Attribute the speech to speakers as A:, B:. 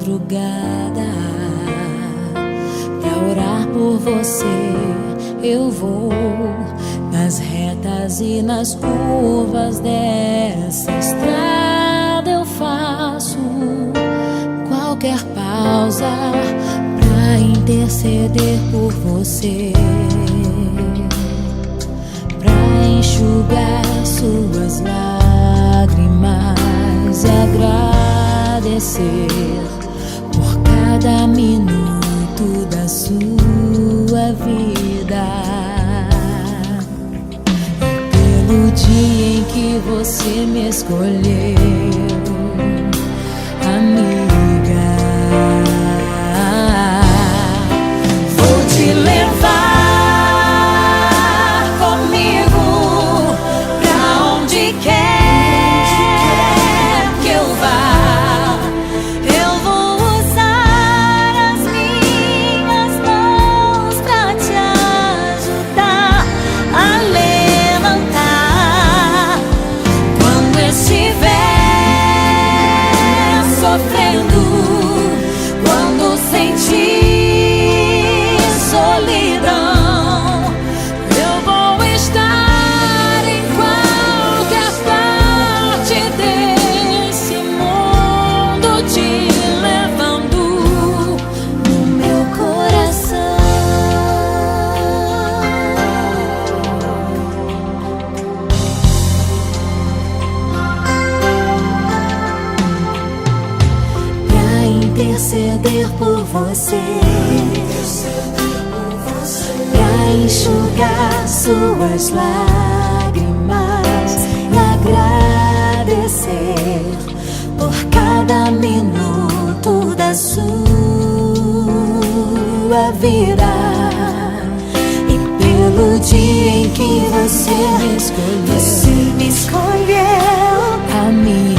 A: madrugada pra orar por você. Eu vou nas retas e nas curvas dessa estrada. Eu faço qualquer pausa pra interceder por você, pra enxugar suas lágrimas e agradecer por cada minuto da sua vida, e pelo dia em que você me escolheu, amiga. Vou te levar comigo pra onde quer que eu vá. Eu vou usar as minhas mãos pra te ajudar a levantar quando estiver sofrendo, quando sentir solidão. Eu vou estar em qualquer parte desse mundo, te levando no meu coração. Pra interceder por você, pra enxugar suas lágrimas e agradecer por cada minuto da sua vida, e pelo dia em que você me escolheu, amiga.